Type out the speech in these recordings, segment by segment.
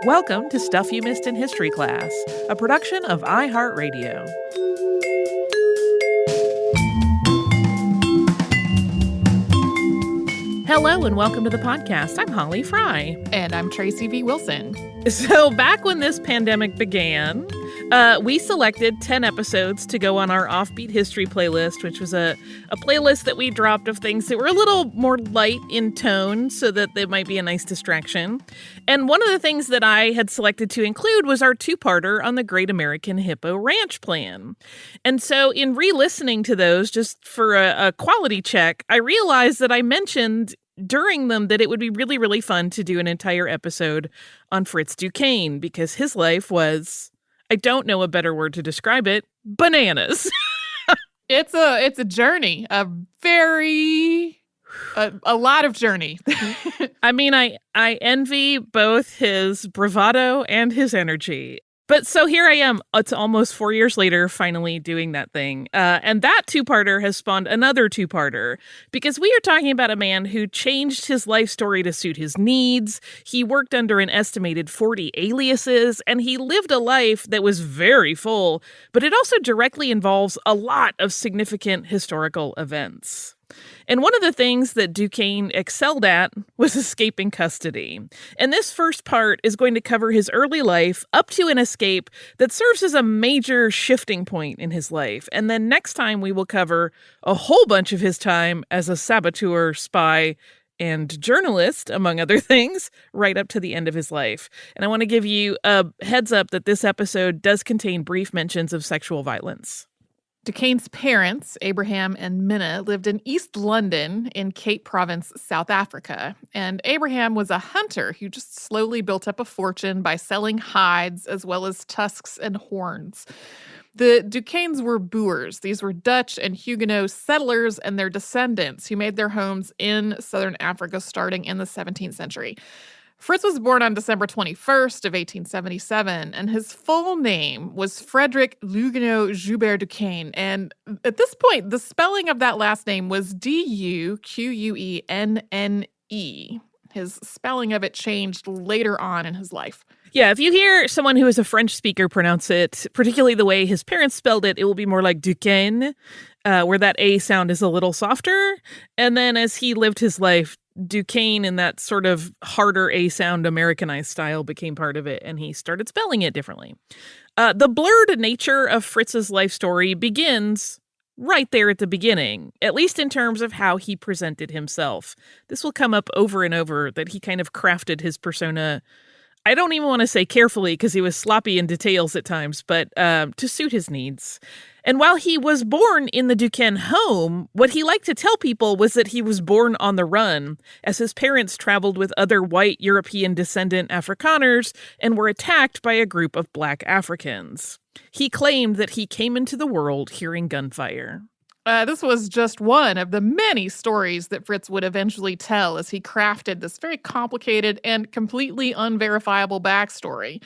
Welcome to Stuff You Missed in History Class, a production of iHeartRadio. Hello and welcome to the podcast. I'm Holly Fry. And I'm Tracy V. Wilson. So back when this pandemic began, we selected 10 episodes to go on our Offbeat History playlist, which was a playlist that we dropped of things that were a little more light in tone so that they might be a nice distraction. And one of the things that I had selected to include was our two-parter on the Great American Hippo Ranch Plan. And so in re-listening to those, just for a quality check, I realized that I mentioned during them that it would be really, really fun to do an entire episode on Fritz Duquesne because his life was, I don't know a better word to describe it, bananas. It's a journey, a lot of journey. I mean, I envy both his bravado and his energy. But so here I am. It's almost 4 years later, finally doing that thing. And that two-parter has spawned another two-parter because we are talking about a man who changed his life story to suit his needs. He worked under an estimated 40 aliases, and he lived a life that was very full, but it also directly involves a lot of significant historical events. And one of the things that Duquesne excelled at was escaping custody. And this first part is going to cover his early life up to an escape that serves as a major shifting point in his life. And then next time we will cover a whole bunch of his time as a saboteur, spy, and journalist, among other things, right up to the end of his life. And I want to give you a heads up that this episode does contain brief mentions of sexual violence. Duquesne's parents, Abraham and Minna, lived in East London in Cape Province, South Africa. And Abraham was a hunter who just slowly built up a fortune by selling hides as well as tusks and horns. The Duquesnes were Boers. These were Dutch and Huguenot settlers and their descendants who made their homes in southern Africa starting in the 17th century. Fritz was born on December 21st of 1877, and his full name was Frederick Huguenot Joubert Duquesne. And at this point, the spelling of that last name was Duquenne. His spelling of it changed later on in his life. Yeah, if you hear someone who is a French speaker pronounce it, particularly the way his parents spelled it, it will be more like Duquesne, where that A sound is a little softer. And then as he lived his life, Duquesne in that sort of harder A sound Americanized style became part of it, and he started spelling it differently. The blurred nature of Fritz's life story begins right there at the beginning, at least in terms of how he presented himself. This will come up over and over, that he kind of crafted his persona, I don't even want to say carefully because he was sloppy in details at times, but to suit his needs. And while he was born in the Duquesne home, what he liked to tell people was that he was born on the run, as his parents traveled with other white European descendant Afrikaners and were attacked by a group of black Africans. He claimed that he came into the world hearing gunfire. This was just one of the many stories that Fritz would eventually tell as he crafted this very complicated and completely unverifiable backstory.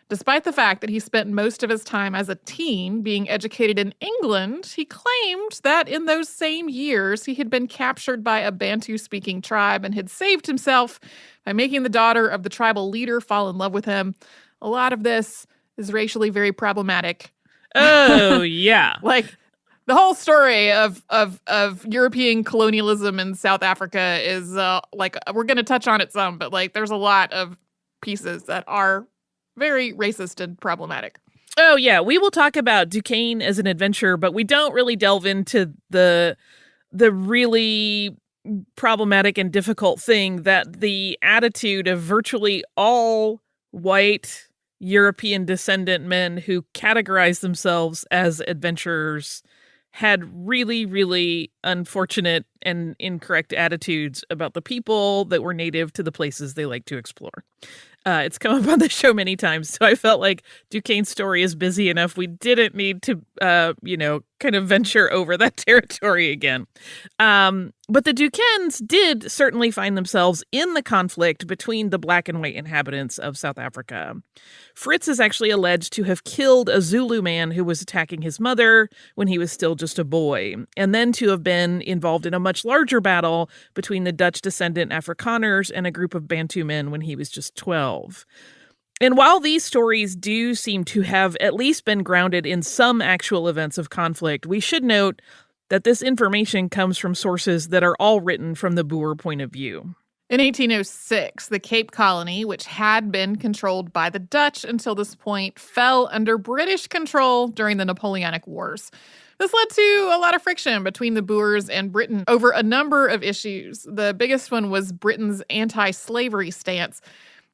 Despite the fact that he spent most of his time as a teen being educated in England, he claimed that in those same years he had been captured by a Bantu-speaking tribe and had saved himself by making the daughter of the tribal leader fall in love with him. A lot of this is racially very problematic. Oh, yeah. Like, the whole story of European colonialism in South Africa is, we're going to touch on it some, but, there's a lot of pieces that are very racist and problematic. Oh, yeah. We will talk about Duquesne as an adventurer, but we don't really delve into the really problematic and difficult thing that the attitude of virtually all white European descendant men who categorize themselves as adventurers had really, really unfortunate and incorrect attitudes about the people that were native to the places they like to explore. It's come up on the show many times, so I felt like Duquesne's story is busy enough. We didn't need to, kind of venture over that territory again. But the Duquesnes did certainly find themselves in the conflict between the black and white inhabitants of South Africa. Fritz is actually alleged to have killed a Zulu man who was attacking his mother when he was still just a boy, and then to have been involved in a much larger battle between the Dutch descendant Afrikaners and a group of Bantu men when he was just 12. And while these stories do seem to have at least been grounded in some actual events of conflict, we should note that this information comes from sources that are all written from the Boer point of view. In 1806, the Cape Colony, which had been controlled by the Dutch until this point, fell under British control during the Napoleonic Wars. This led to a lot of friction between the Boers and Britain over a number of issues. The biggest one was Britain's anti-slavery stance.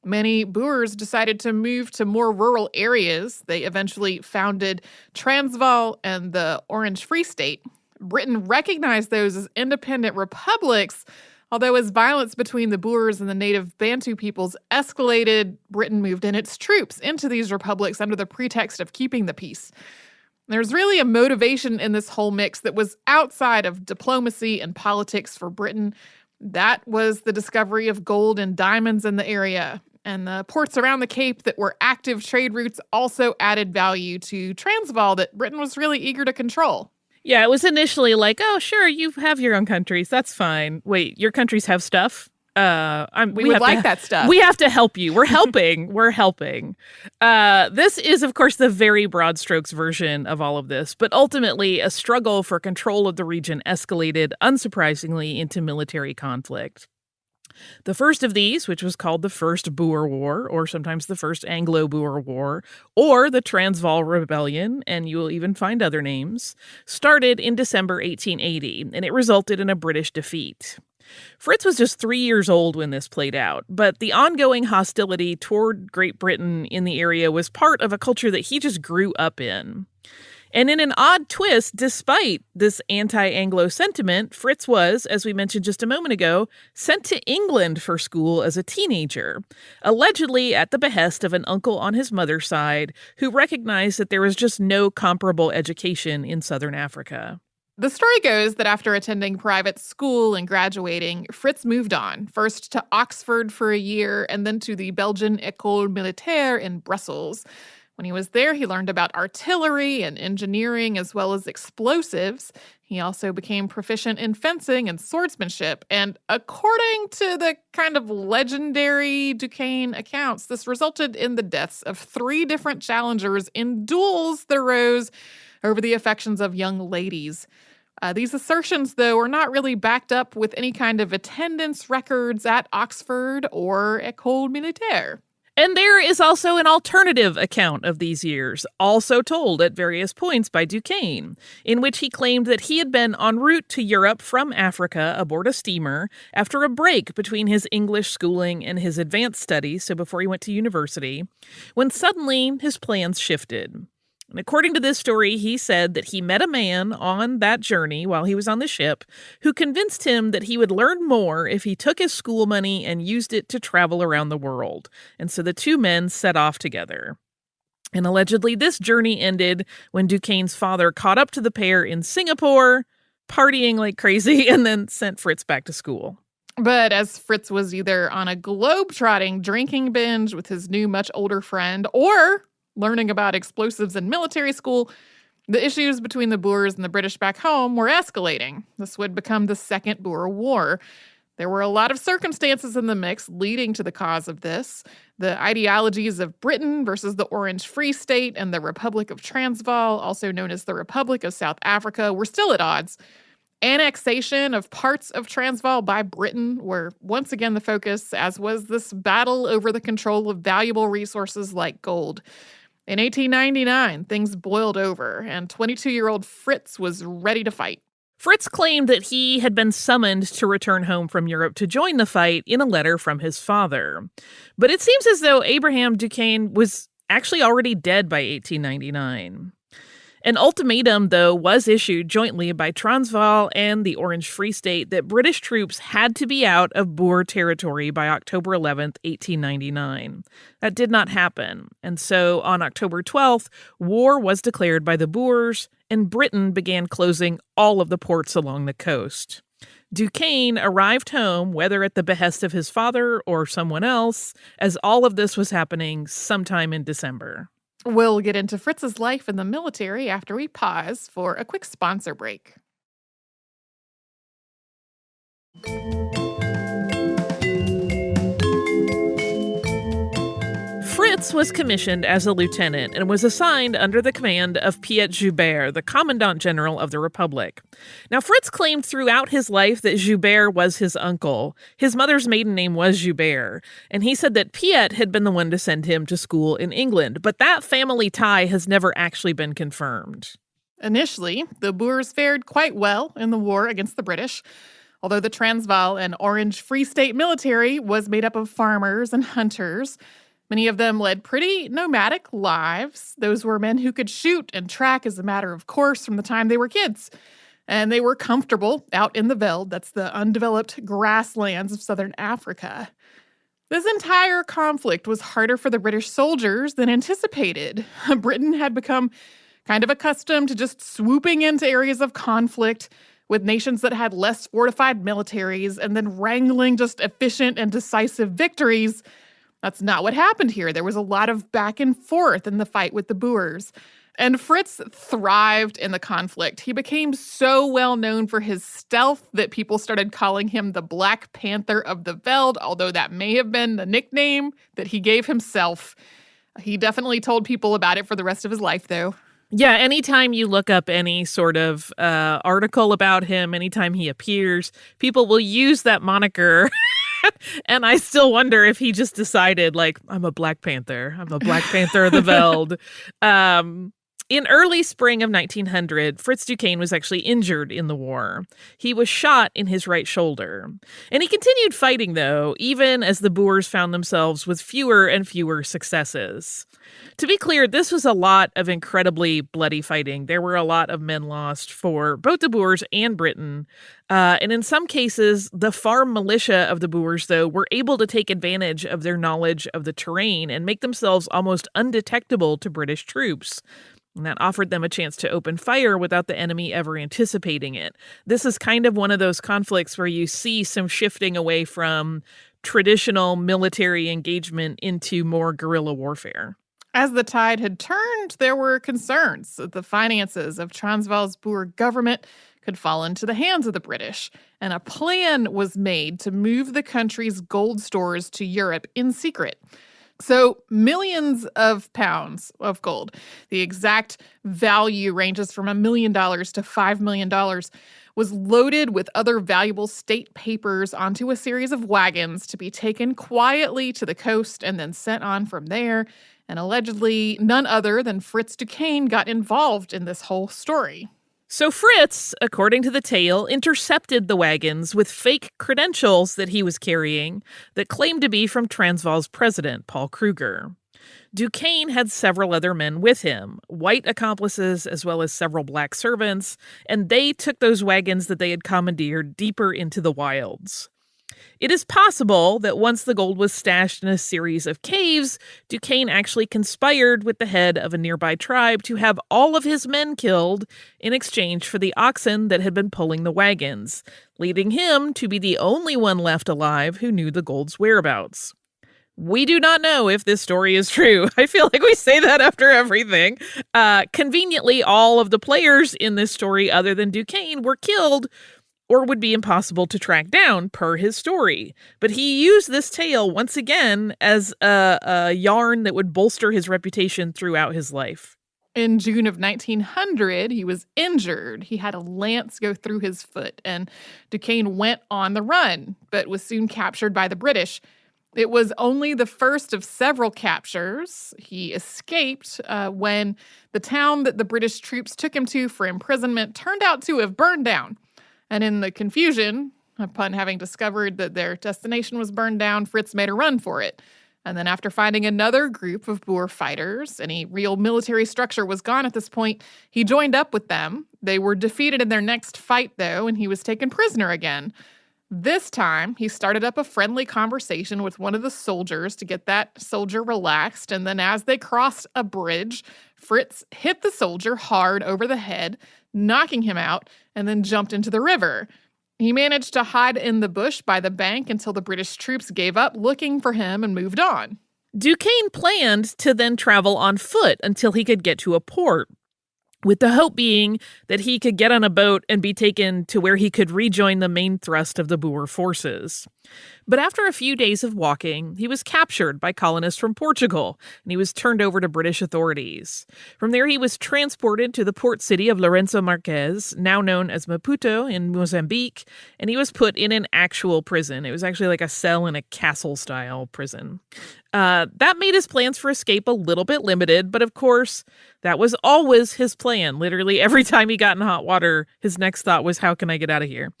Many Boers decided to move to more rural areas. They eventually founded Transvaal and the Orange Free State. Britain recognized those as independent republics, although as violence between the Boers and the native Bantu peoples escalated, Britain moved in its troops into these republics under the pretext of keeping the peace. There's really a motivation in this whole mix that was outside of diplomacy and politics for Britain. That was the discovery of gold and diamonds in the area. And the ports around the Cape that were active trade routes also added value to Transvaal that Britain was really eager to control. Yeah, it was initially like, oh, sure, you have your own countries. That's fine. Wait, your countries have stuff? We would like that stuff. We have to help you. We're helping. We're helping. This is, of course, the very broad strokes version of all of this. But ultimately, a struggle for control of the region escalated, unsurprisingly, into military conflict. The first of these, which was called the First Boer War, or sometimes the First Anglo-Boer War, or the Transvaal Rebellion, and you will even find other names, started in December 1880, and it resulted in a British defeat. Fritz was just 3 years old when this played out, but the ongoing hostility toward Great Britain in the area was part of a culture that he just grew up in. And in an odd twist, despite this anti-Anglo sentiment, Fritz was, as we mentioned just a moment ago, sent to England for school as a teenager, allegedly at the behest of an uncle on his mother's side who recognized that there was just no comparable education in southern Africa. The story goes that after attending private school and graduating, Fritz moved on, first to Oxford for a year and then to the Belgian École Militaire in Brussels. When he was there, he learned about artillery and engineering as well as explosives. He also became proficient in fencing and swordsmanship. And according to the kind of legendary Duquesne accounts, this resulted in the deaths of 3 different challengers in duels that arose over the affections of young ladies. These assertions, though, are not really backed up with any kind of attendance records at Oxford or École Militaire. And there is also an alternative account of these years, also told at various points by Duquesne, in which he claimed that he had been en route to Europe from Africa aboard a steamer after a break between his English schooling and his advanced studies, so before he went to university, when suddenly his plans shifted. And according to this story, he said that he met a man on that journey while he was on the ship who convinced him that he would learn more if he took his school money and used it to travel around the world. And so the 2 men set off together. And allegedly, this journey ended when Duquesne's father caught up to the pair in Singapore, partying like crazy, and then sent Fritz back to school. But as Fritz was either on a globe-trotting drinking binge with his new, much older friend, or learning about explosives in military school, the issues between the Boers and the British back home were escalating. This would become the Second Boer War. There were a lot of circumstances in the mix leading to the cause of this. The ideologies of Britain versus the Orange Free State and the Republic of Transvaal, also known as the Republic of South Africa, were still at odds. Annexation of parts of Transvaal by Britain were once again the focus, as was this battle over the control of valuable resources like gold. In 1899, things boiled over, and 22-year-old Fritz was ready to fight. Fritz claimed that he had been summoned to return home from Europe to join the fight in a letter from his father. But it seems as though Abraham Duquesne was actually already dead by 1899. An ultimatum, though, was issued jointly by Transvaal and the Orange Free State that British troops had to be out of Boer territory by October 11th, 1899. That did not happen, and so on October 12th, war was declared by the Boers, and Britain began closing all of the ports along the coast. Duquesne arrived home, whether at the behest of his father or someone else, as all of this was happening sometime in December. We'll get into Fritz's life in the military after we pause for a quick sponsor break. Fritz was commissioned as a lieutenant and was assigned under the command of Piet Joubert, the Commandant General of the Republic. Now, Fritz claimed throughout his life that Joubert was his uncle. His mother's maiden name was Joubert, and he said that Piet had been the one to send him to school in England, but that family tie has never actually been confirmed. Initially, the Boers fared quite well in the war against the British, although the Transvaal and Orange Free State military was made up of farmers and hunters. Many of them led pretty nomadic lives. Those were men who could shoot and track as a matter of course from the time they were kids. And they were comfortable out in the veld, that's the undeveloped grasslands of southern Africa. This entire conflict was harder for the British soldiers than anticipated. Britain had become kind of accustomed to just swooping into areas of conflict with nations that had less fortified militaries and then wrangling just efficient and decisive victories. That's not what happened here. There was a lot of back and forth in the fight with the Boers. And Fritz thrived in the conflict. He became so well known for his stealth that people started calling him the Black Panther of the Veld, although that may have been the nickname that he gave himself. He definitely told people about it for the rest of his life, though. Yeah, anytime you look up any sort of article about him, anytime he appears, people will use that moniker. And I still wonder if he just decided, like, I'm a Black Panther. I'm a Black Panther of the Veld. In early spring of 1900, Fritz Duquesne was actually injured in the war. He was shot in his right shoulder. And he continued fighting, though, even as the Boers found themselves with fewer and fewer successes. To be clear, this was a lot of incredibly bloody fighting. There were a lot of men lost for both the Boers and Britain. And in some cases, the farm militia of the Boers, though, were able to take advantage of their knowledge of the terrain and make themselves almost undetectable to British troops. And that offered them a chance to open fire without the enemy ever anticipating it. This is kind of one of those conflicts where you see some shifting away from traditional military engagement into more guerrilla warfare. As the tide had turned, there were concerns that the finances of Transvaal's Boer government could fall into the hands of the British, and a plan was made to move the country's gold stores to Europe in secret. So millions of pounds of gold, the exact value ranges from $1 million to $5 million, was loaded with other valuable state papers onto a series of wagons to be taken quietly to the coast and then sent on from there. And allegedly, none other than Fritz Duquesne got involved in this whole story. So Fritz, according to the tale, intercepted the wagons with fake credentials that he was carrying that claimed to be from Transvaal's president, Paul Kruger. Duquesne had several other men with him, white accomplices as well as several black servants, and they took those wagons that they had commandeered deeper into the wilds. It is possible that once the gold was stashed in a series of caves, Duquesne actually conspired with the head of a nearby tribe to have all of his men killed in exchange for the oxen that had been pulling the wagons, leading him to be the only one left alive who knew the gold's whereabouts. We do not know if this story is true. I feel like we say that after everything. Conveniently, all of the players in this story other than Duquesne were killed or would be impossible to track down per his story. But he used this tale once again as a yarn that would bolster his reputation throughout his life. In June of 1900, he was injured. He had a lance go through his foot, and Duquesne went on the run, but was soon captured by the British. It was only the first of several captures. He escaped when the town that the British troops took him to for imprisonment turned out to have burned down. And in the confusion, upon having discovered that their destination was burned down, Fritz made a run for it. And then after finding another group of Boer fighters, any real military structure was gone at this point, he joined up with them. They were defeated in their next fight, though, and he was taken prisoner again. This time, he started up a friendly conversation with one of the soldiers to get that soldier relaxed, and then as they crossed a bridge, Fritz hit the soldier hard over the head, knocking him out, and then jumped into the river. He managed to hide in the bush by the bank until the British troops gave up looking for him and moved on. Duquesne planned to then travel on foot until he could get to a port, with the hope being that he could get on a boat and be taken to where he could rejoin the main thrust of the Boer forces. But after a few days of walking, he was captured by colonists from Portugal, and he was turned over to British authorities. From there, he was transported to the port city of Lourenço Marques, now known as Maputo in Mozambique, and he was put in an actual prison. It was actually like a cell in a castle-style prison. That made his plans for escape a little bit limited, but of course, that was always his plan. Literally every time he got in hot water, his next thought was, how can I get out of here?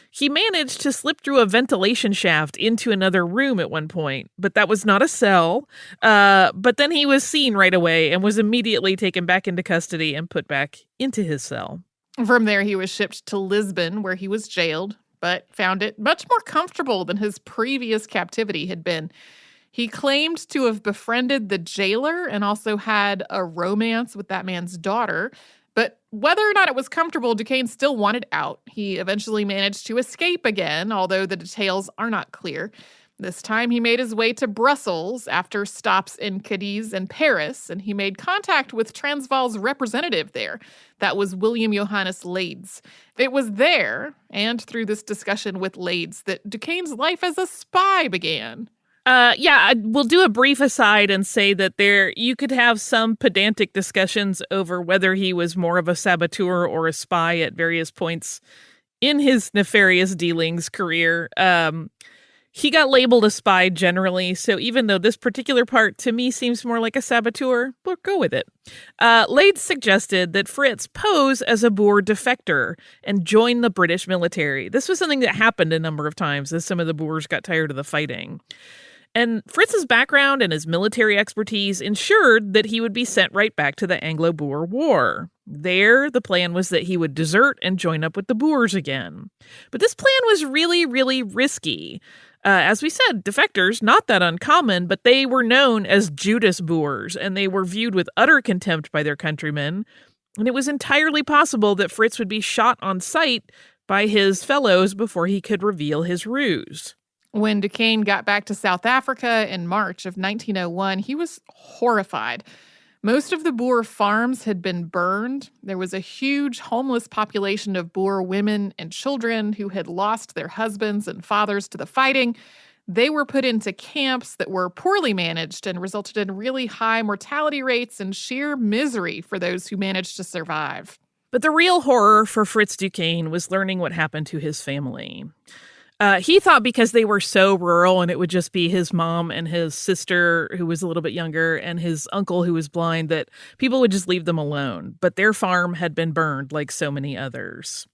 He managed to slip through a ventilation shaft into another room at one point, but that was not a cell. But then he was seen right away and was immediately taken back into custody and put back into his cell. From there, he was shipped to Lisbon, where he was jailed, but found it much more comfortable than his previous captivity had been. He claimed to have befriended the jailer and also had a romance with that man's daughter. But whether or not it was comfortable, Duquesne still wanted out. He eventually managed to escape again, although the details are not clear. This time he made his way to Brussels after stops in Cadiz and Paris, and he made contact with Transvaal's representative there. That was William Johannes Leyds. It was there, and through this discussion with Leyds, that Duquesne's life as a spy began. We'll do a brief aside and say that you could have some pedantic discussions over whether he was more of a saboteur or a spy at various points in his nefarious dealings career. He got labeled a spy generally, so even though this particular part to me seems more like a saboteur, we'll go with it. Leyds suggested that Fritz pose as a Boer defector and join the British military. This was something that happened a number of times as some of the Boers got tired of the fighting. And Fritz's background and his military expertise ensured that he would be sent right back to the Anglo-Boer War. There, the plan was that he would desert and join up with the Boers again. But this plan was really, really risky. As we said, defectors, not that uncommon, but they were known as Judas Boers, and they were viewed with utter contempt by their countrymen. And it was entirely possible that Fritz would be shot on sight by his fellows before he could reveal his ruse. When Duquesne got back to South Africa in March of 1901, he was horrified. Most of the Boer farms had been burned. There was a huge homeless population of Boer women and children who had lost their husbands and fathers to the fighting. They were put into camps that were poorly managed and resulted in really high mortality rates and sheer misery for those who managed to survive. But the real horror for Fritz Duquesne was learning what happened to his family. He thought because they were so rural and it would just be his mom and his sister, who was a little bit younger, and his uncle, who was blind, that people would just leave them alone. But their farm had been burned like so many others.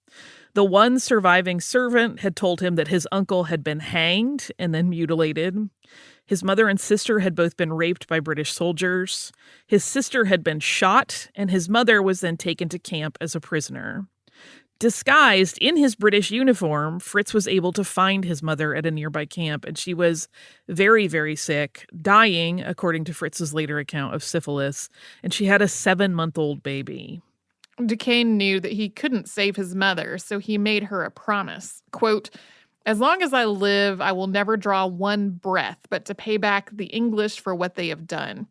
The one surviving servant had told him that his uncle had been hanged and then mutilated. His mother and sister had both been raped by British soldiers. His sister had been shot, and his mother was then taken to camp as a prisoner. Disguised in his British uniform, Fritz was able to find his mother at a nearby camp, and she was very, very sick, dying, according to Fritz's later account, of syphilis, and she had a 7-month-old baby. Duquesne knew that he couldn't save his mother, so he made her a promise. Quote, "As long as I live, I will never draw one breath, but to pay back the English for what they have done.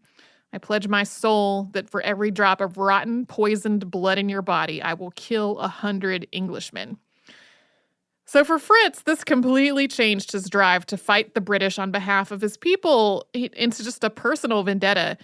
I pledge my soul that for every drop of rotten, poisoned blood in your body, I will kill 100 Englishmen." So for Fritz, this completely changed his drive to fight the British on behalf of his people into just a personal vendetta.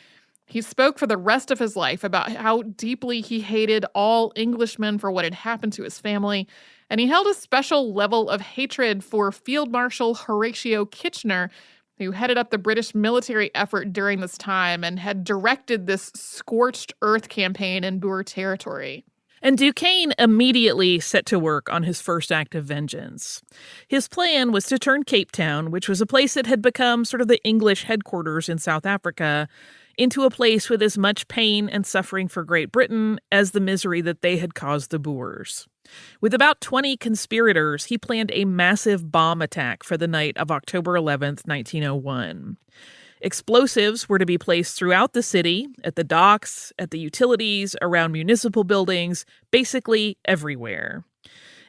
He spoke for the rest of his life about how deeply he hated all Englishmen for what had happened to his family, and he held a special level of hatred for Field Marshal Horatio Kitchener, who headed up the British military effort during this time and had directed this scorched earth campaign in Boer territory. And Duquesne immediately set to work on his first act of vengeance. His plan was to turn Cape Town, which was a place that had become sort of the English headquarters in South Africa, into a place with as much pain and suffering for Great Britain as the misery that they had caused the Boers. With about 20 conspirators, he planned a massive bomb attack for the night of October 11th, 1901. Explosives were to be placed throughout the city, at the docks, at the utilities, around municipal buildings, basically everywhere.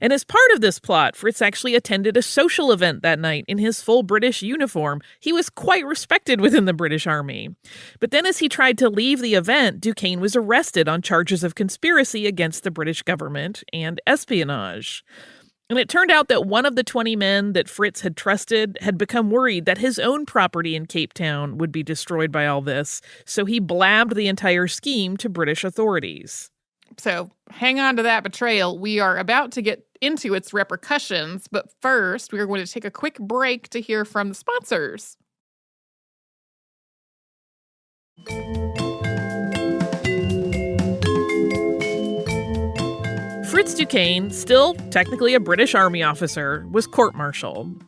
And as part of this plot, Fritz actually attended a social event that night in his full British uniform. He was quite respected within the British Army. But then as he tried to leave the event, Duquesne was arrested on charges of conspiracy against the British government and espionage. And it turned out that one of the 20 men that Fritz had trusted had become worried that his own property in Cape Town would be destroyed by all this, so he blabbed the entire scheme to British authorities. So hang on to that betrayal. We are about to get into its repercussions, but first we are going to take a quick break to hear from the sponsors. Fritz Duquesne, still technically a British Army officer, was court-martialed.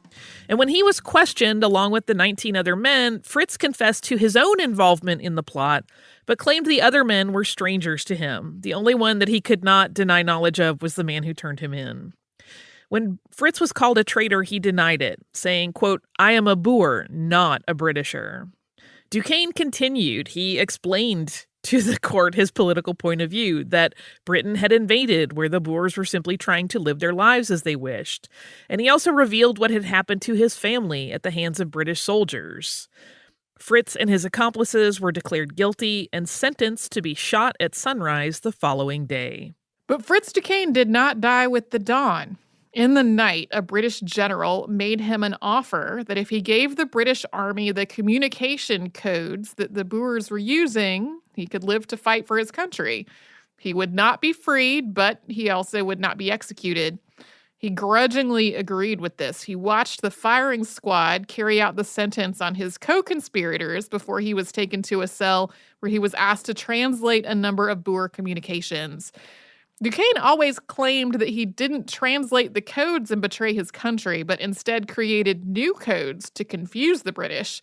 And when he was questioned along with the 19 other men, Fritz confessed to his own involvement in the plot, but claimed the other men were strangers to him. The only one that he could not deny knowledge of was the man who turned him in. When Fritz was called a traitor, he denied it, saying, quote, "I am a Boer, not a Britisher." Duquesne continued. He explained to the court his political point of view, that Britain had invaded where the Boers were simply trying to live their lives as they wished. And he also revealed what had happened to his family at the hands of British soldiers. Fritz and his accomplices were declared guilty and sentenced to be shot at sunrise the following day. But Fritz Duquesne did not die with the dawn. In the night, a British general made him an offer that if he gave the British Army the communication codes that the Boers were using, he could live to fight for his country. He would not be freed, but he also would not be executed. He grudgingly agreed with this. He watched the firing squad carry out the sentence on his co-conspirators before he was taken to a cell where he was asked to translate a number of Boer communications. Duquesne always claimed that he didn't translate the codes and betray his country, but instead created new codes to confuse the British.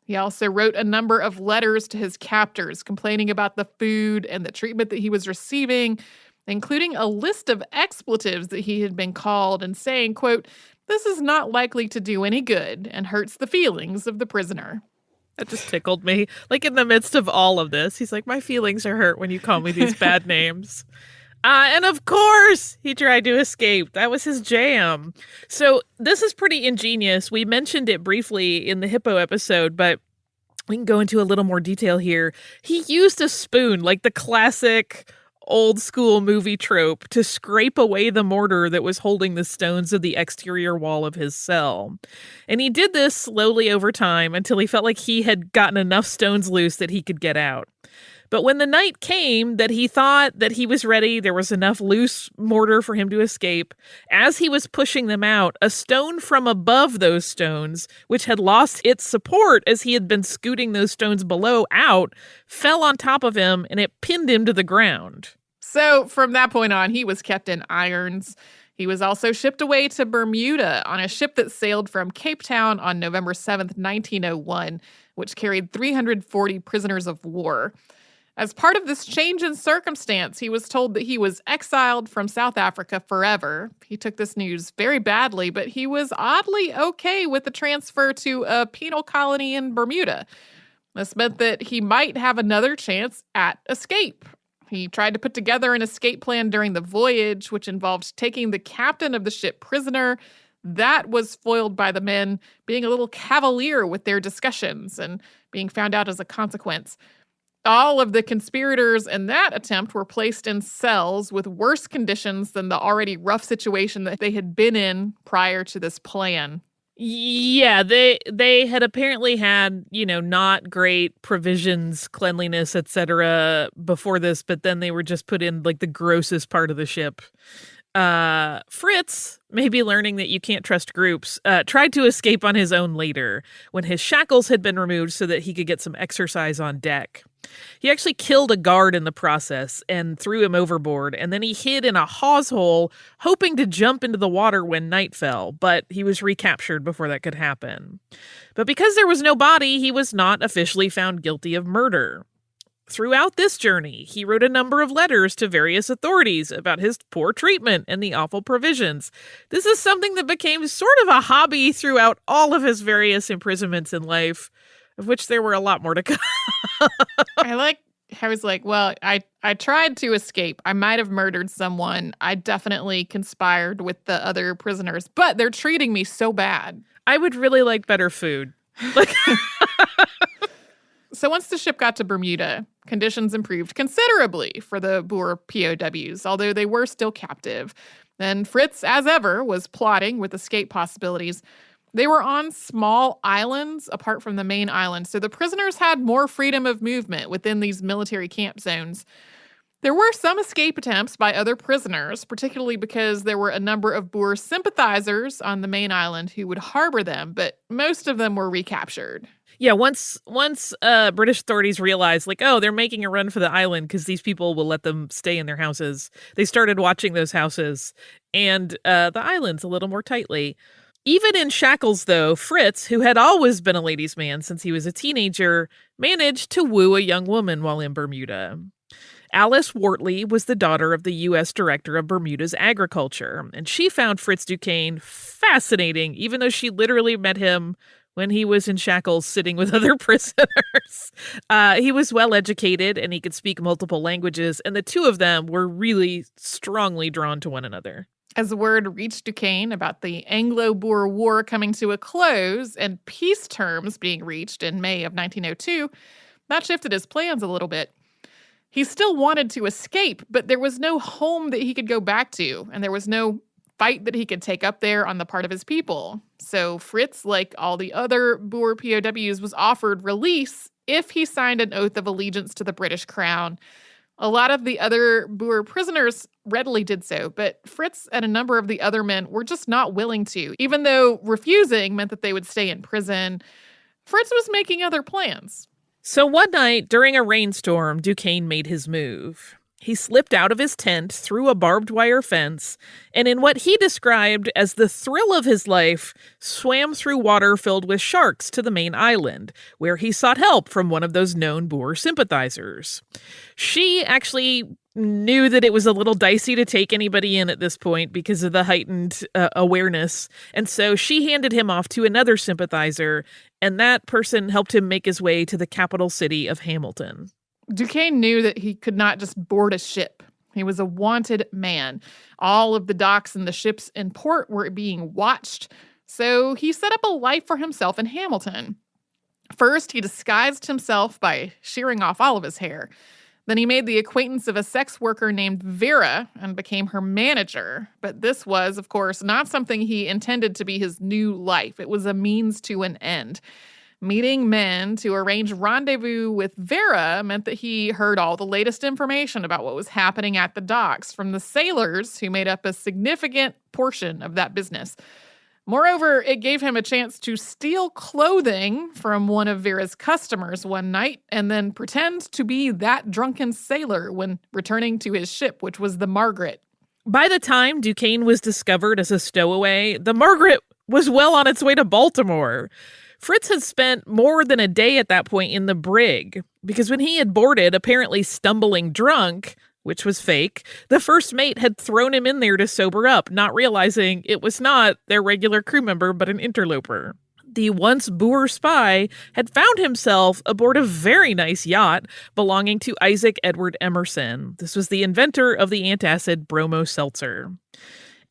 He also wrote a number of letters to his captors complaining about the food and the treatment that he was receiving, including a list of expletives that he had been called and saying, quote, "This is not likely to do any good and hurts the feelings of the prisoner." That just tickled me. Like in the midst of all of this, he's like, my feelings are hurt when you call me these bad names. And of course, he tried to escape. That was his jam. So this is pretty ingenious. We mentioned it briefly in the Hippo episode, but we can go into a little more detail here. He used a spoon, like the classic old school movie trope, to scrape away the mortar that was holding the stones of the exterior wall of his cell. And he did this slowly over time until he felt like he had gotten enough stones loose that he could get out. But when the night came that he thought that he was ready, there was enough loose mortar for him to escape. As he was pushing them out, a stone from above those stones, which had lost its support as he had been scooting those stones below out, fell on top of him and it pinned him to the ground. So from that point on, he was kept in irons. He was also shipped away to Bermuda on a ship that sailed from Cape Town on November 7th, 1901, which carried 340 prisoners of war. As part of this change in circumstance, he was told that he was exiled from South Africa forever. He took this news very badly, but he was oddly okay with the transfer to a penal colony in Bermuda. This meant that he might have another chance at escape. He tried to put together an escape plan during the voyage, which involved taking the captain of the ship prisoner. That was foiled by the men being a little cavalier with their discussions and being found out as a consequence. All of the conspirators in that attempt were placed in cells with worse conditions than the already rough situation that they had been in prior to this plan. Yeah, they had apparently had, not great provisions, cleanliness, etc. before this, but then they were just put in like the grossest part of the ship. Fritz, maybe learning that you can't trust groups, tried to escape on his own later when his shackles had been removed so that he could get some exercise on deck. He actually killed a guard in the process and threw him overboard, and then he hid in a hawse hole, hoping to jump into the water when night fell, but he was recaptured before that could happen. But because there was no body, he was not officially found guilty of murder. Throughout this journey, he wrote a number of letters to various authorities about his poor treatment and the awful provisions. This is something that became sort of a hobby throughout all of his various imprisonments in life, of which there were a lot more to come. I was like, well, I tried to escape. I might have murdered someone. I definitely conspired with the other prisoners, but they're treating me so bad. I would really like better food. Like, So once the ship got to Bermuda, conditions improved considerably for the Boer POWs, although they were still captive. And Fritz, as ever, was plotting with escape possibilities. They were on small islands apart from the main island, so the prisoners had more freedom of movement within these military camp zones. There were some escape attempts by other prisoners, particularly because there were a number of Boer sympathizers on the main island who would harbor them, but most of them were recaptured. yeah, once British authorities realized, like, oh, they're making a run for the island because these people will let them stay in their houses, they started watching those houses and the islands a little more tightly. Even in shackles, though, Fritz, who had always been a ladies' man since he was a teenager, managed to woo a young woman while in Bermuda. Alice Wortley was the daughter of the U.S. Director of Bermuda's Agriculture, and she found Fritz Duquesne fascinating, even though she literally met him when he was in shackles sitting with other prisoners. He was well-educated, and he could speak multiple languages, and the two of them were really strongly drawn to one another. As the word reached Duquesne about the Anglo-Boer War coming to a close and peace terms being reached in May of 1902, that shifted his plans a little bit. He still wanted to escape, but there was no home that he could go back to, and there was no fight that he could take up there on the part of his people. So Fritz, like all the other Boer POWs, was offered release if he signed an oath of allegiance to the British crown. A lot of the other Boer prisoners readily did so, but Fritz and a number of the other men were just not willing to. Even though refusing meant that they would stay in prison, Fritz was making other plans. So one night, during a rainstorm, Duquesne made his move. He slipped out of his tent through a barbed wire fence, and in what he described as the thrill of his life, swam through water filled with sharks to the main island, where he sought help from one of those known Boer sympathizers. She actually knew that it was a little dicey to take anybody in at this point because of the heightened awareness, and so she handed him off to another sympathizer, and that person helped him make his way to the capital city of Hamilton. Duquesne knew that he could not just board a ship. He was a wanted man. All of the docks and the ships in port were being watched, so he set up a life for himself in Hamilton. First, he disguised himself by shearing off all of his hair. Then he made the acquaintance of a sex worker named Vera and became her manager. But this was, of course, not something he intended to be his new life. It was a means to an end. Meeting men to arrange rendezvous with Vera meant that he heard all the latest information about what was happening at the docks from the sailors who made up a significant portion of that business. Moreover, it gave him a chance to steal clothing from one of Vera's customers one night and then pretend to be that drunken sailor when returning to his ship, which was the Margaret. By the time Duquesne was discovered as a stowaway, the Margaret was well on its way to Baltimore. Fritz had spent more than a day at that point in the brig, because when he had boarded, apparently stumbling drunk, which was fake, the first mate had thrown him in there to sober up, not realizing it was not their regular crew member, but an interloper. The once Boer spy had found himself aboard a very nice yacht belonging to Isaac Edward Emerson. This was the inventor of the antacid bromo seltzer.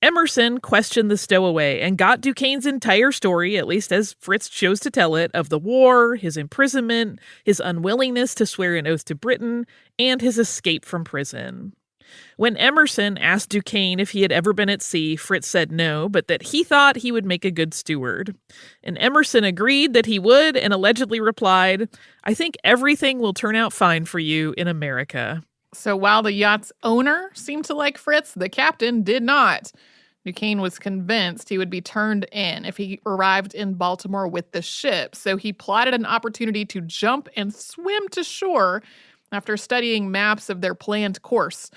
Emerson questioned the stowaway and got Duquesne's entire story, at least as Fritz chose to tell it, of the war, his imprisonment, his unwillingness to swear an oath to Britain, and his escape from prison. When Emerson asked Duquesne if he had ever been at sea, Fritz said no, but that he thought he would make a good steward. And Emerson agreed that he would and allegedly replied, "I think everything will turn out fine for you in America." So while the yacht's owner seemed to like Fritz, the captain did not. Duquesne was convinced he would be turned in if he arrived in Baltimore with the ship, so he plotted an opportunity to jump and swim to shore after studying maps of their planned course.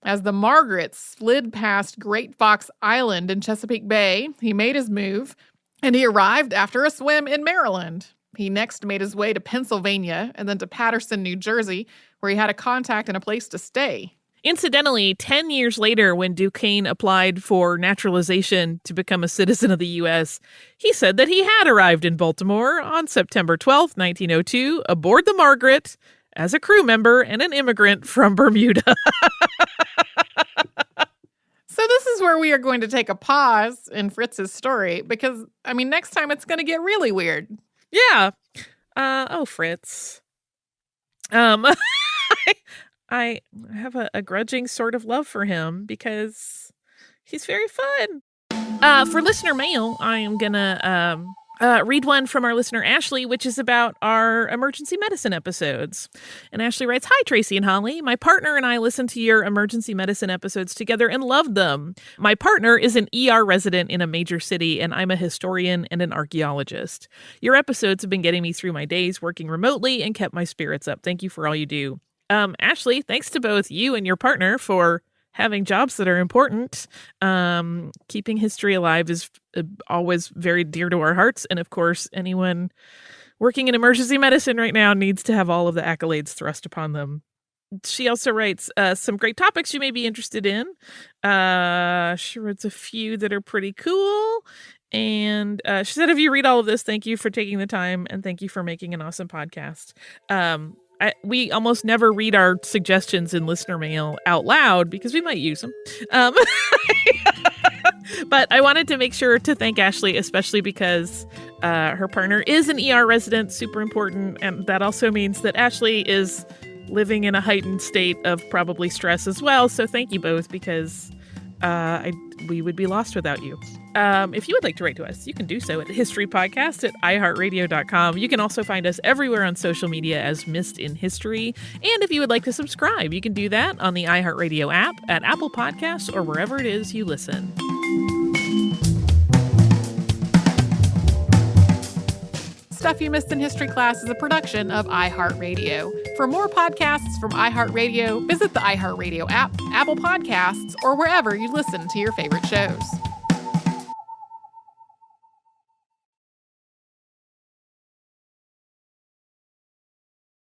As the Margaret slid past Great Fox Island in Chesapeake Bay, he made his move, and he arrived after a swim in Maryland. He next made his way to Pennsylvania and then to Paterson, New Jersey, where he had a contact and a place to stay. Incidentally, 10 years later, when Duquesne applied for naturalization to become a citizen of the U.S., he said that he had arrived in Baltimore on September 12, 1902, aboard the Margaret as a crew member and an immigrant from Bermuda. So this is where we are going to take a pause in Fritz's story because, next time it's going to get really weird. Yeah. Fritz. I have a grudging sort of love for him because he's very fun. For listener mail, I am gonna read one from our listener Ashley, which is about our emergency medicine episodes. And Ashley writes, "Hi, Tracy and Holly. My partner and I listened to your emergency medicine episodes together and loved them. My partner is an ER resident in a major city, and I'm a historian and an archaeologist. Your episodes have been getting me through my days working remotely and kept my spirits up. Thank you for all you do." Ashley, thanks to both you and your partner for having jobs that are important. Keeping history alive is always very dear to our hearts. And of course, anyone working in emergency medicine right now needs to have all of the accolades thrust upon them. She also writes some great topics you may be interested in. She writes a few that are pretty cool. And she said, if you read all of this, thank you for taking the time and thank you for making an awesome podcast. We almost never read our suggestions in listener mail out loud because we might use them. But I wanted to make sure to thank Ashley, especially because her partner is an ER resident, super important. And that also means that Ashley is living in a heightened state of probably stress as well. So thank you both because we would be lost without you. If you would like to write to us, you can do so at historypodcast@iheartradio.com. You can also find us everywhere on social media as Missed in History. And if you would like to subscribe, you can do that on the iHeartRadio app, at Apple Podcasts, or wherever it is you listen. Stuff You Missed in History Class is a production of iHeartRadio. For more podcasts from iHeartRadio, visit the iHeartRadio app, Apple Podcasts, or wherever you listen to your favorite shows.